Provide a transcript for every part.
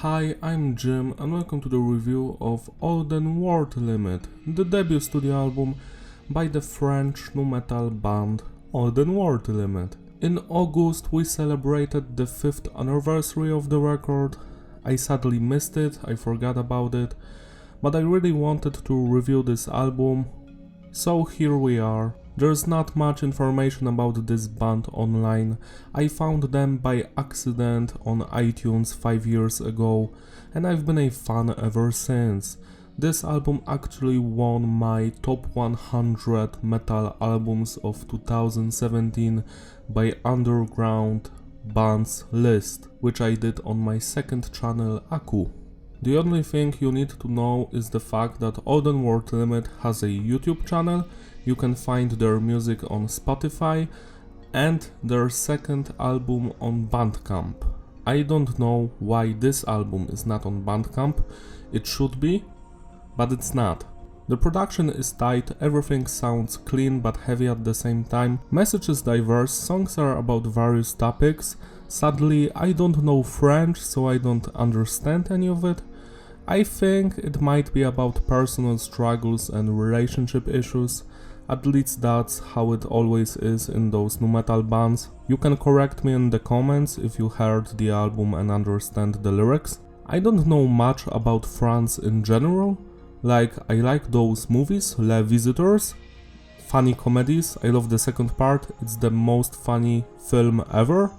Hi, I'm Jim and welcome to the review of Olden World Limit, the debut studio album by the French nu metal band Olden World Limit. In August we celebrated the 5th anniversary of the record. I sadly missed it, I forgot about it, but I really wanted to review this album, so here we are. There's not much information about this band online. I found them by accident on iTunes 5 years ago and I've been a fan ever since. This album actually won my top 100 metal albums of 2017 by Underground Bands list, which I did on my second channel Aku. The only thing you need to know is the fact that Olden World Limit has a YouTube channel. You can find their music on Spotify and their second album on Bandcamp. I don't know why this album is not on Bandcamp. It should be, but it's not. The production is tight, everything sounds clean but heavy at the same time. Message is diverse, songs are about various topics. Sadly, I don't know French, so I don't understand any of it. I think it might be about personal struggles and relationship issues. At least that's how it always is in those nu metal bands. You can correct me in the comments if you heard the album and understand the lyrics. I don't know much about France in general. Like, I like those movies, Les Visitors, funny comedies. I love the second part, it's the most funny film ever.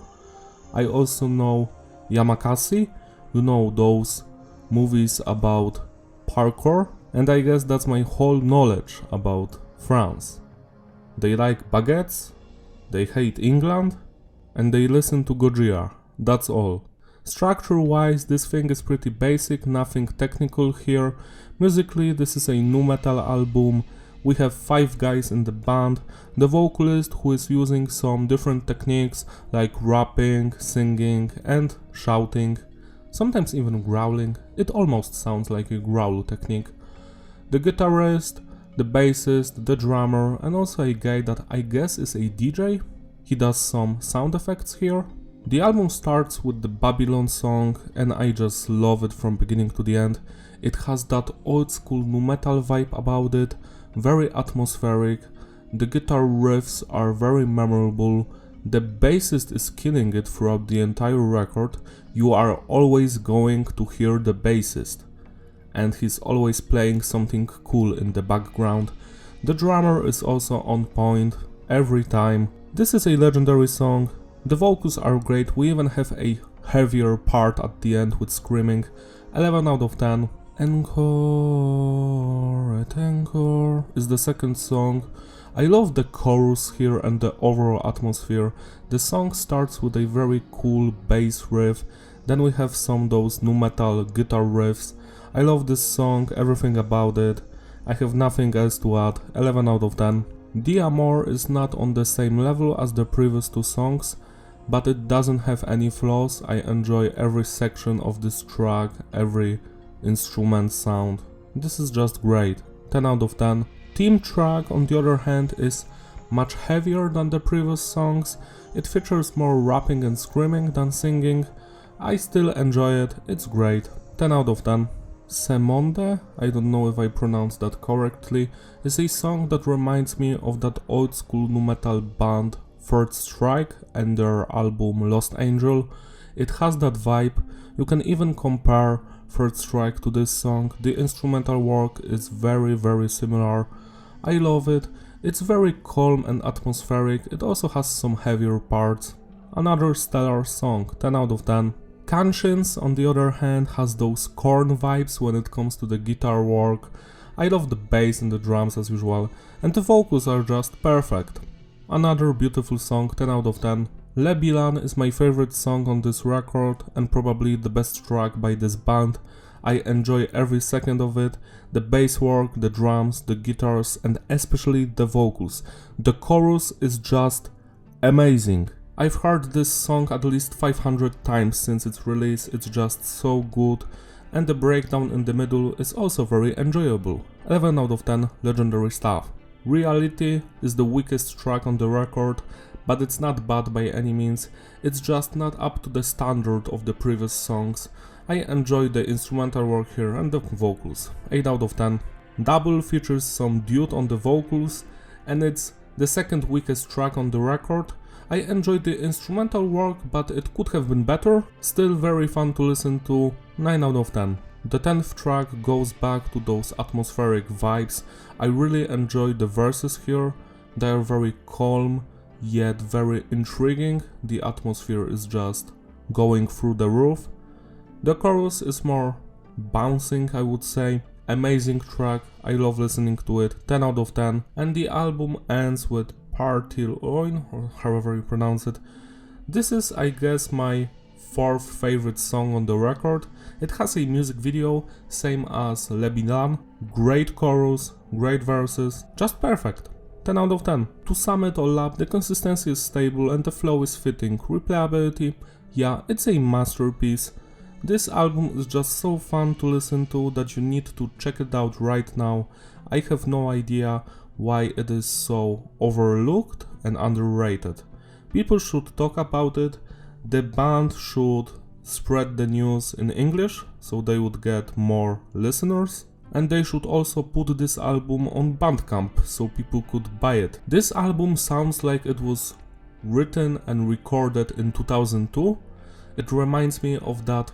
I also know Yamakasi, you know, those movies about parkour, and I guess that's my whole knowledge about France. They like baguettes, they hate England, and they listen to Gojira. That's all. Structure wise, this thing is pretty basic, nothing technical here. Musically, this is a nu metal album. We have 5 guys in the band, the vocalist who is using some different techniques like rapping, singing and shouting, sometimes even growling. It almost sounds like a growl technique. The guitarist, the bassist, the drummer, and also a guy that I guess is a DJ. He does some sound effects here. The album starts with the Babylon song and I just love it from beginning to the end. It has that old school nu metal vibe about it, very atmospheric. The guitar riffs are very memorable. The bassist is killing it throughout the entire record. You are always going to hear the bassist, and he's always playing something cool in the background. The drummer is also on point every time. This is a legendary song. The vocals are great, we even have a heavier part at the end with screaming. 11 out of 10. Encore is the second song. I love the chorus here and the overall atmosphere. The song starts with a very cool bass riff, then we have some those nu metal guitar riffs. I love this song, everything about it. I have nothing else to add, 11 out of 10. D'Amour is not on the same level as the previous 2 songs, but it doesn't have any flaws. I enjoy every section of this track, every instrument sound. This is just great, 10 out of 10. Theme track on the other hand is much heavier than the previous songs. It features more rapping and screaming than singing. I still enjoy it, it's great, 10 out of 10. Semonde, I don't know if I pronounced that correctly, is a song that reminds me of that old school nu metal band Third Strike and their album Lost Angel. It has that vibe. You can even compare Third Strike to this song. The instrumental work is very similar. I love it. It's very calm and atmospheric. It also has some heavier parts. Another stellar song, 10 out of 10. Conscience, on the other hand, has those Korn vibes when it comes to the guitar work. I love the bass and the drums as usual, and the vocals are just perfect. Another beautiful song, 10 out of 10. Le Bilan is my favorite song on this record and probably the best track by this band. I enjoy every second of it, the bass work, the drums, the guitars and especially the vocals. The chorus is just amazing. I've heard this song at least 500 times since its release, it's just so good, and the breakdown in the middle is also very enjoyable. 11 out of 10, legendary stuff. Reality is the weakest track on the record, but it's not bad by any means, it's just not up to the standard of the previous songs. I enjoy the instrumental work here and the vocals, 8 out of 10. Double features some dude on the vocals and it's the second weakest track on the record. I enjoyed the instrumental work, but it could have been better. Still very fun to listen to, 9 out of 10. The 10th track goes back to those atmospheric vibes. I really enjoyed the verses here. They are very calm, yet very intriguing. The atmosphere is just going through the roof. The chorus is more bouncing, I would say. Amazing track, I love listening to it, 10 out of 10. And the album ends with Partil Oin, or however you pronounce it. This is, I guess, my fourth favorite song on the record. It has a music video, same as Le Bilan. Great chorus, great verses, just perfect. 10 out of 10. To sum it all up, the consistency is stable and the flow is fitting. Replayability, yeah, it's a masterpiece. This album is just so fun to listen to that you need to check it out right now. I have no idea why it is so overlooked and underrated. People should talk about it. The band should spread the news in English so they would get more listeners. And they should also put this album on Bandcamp so people could buy it. This album sounds like it was written and recorded in 2002. It reminds me of that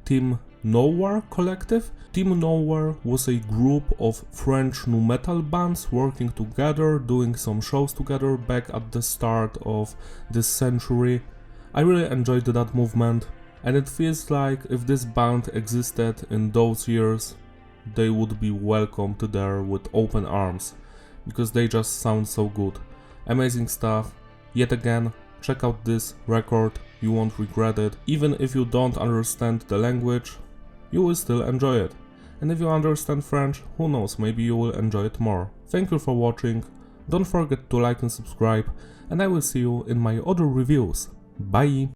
Team Nowhere collective. Team Nowhere was a group of French nu metal bands working together, doing some shows together back at the start of this century. I really enjoyed that movement, and it feels like if this band existed in those years, they would be welcomed there with open arms, because they just sound so good. Amazing stuff. Yet again, check out this record, you won't regret it. Even if you don't understand the language, you will still enjoy it. And if you understand French, who knows, maybe you will enjoy it more. Thank you for watching, don't forget to like and subscribe, and I will see you in my other reviews. Bye!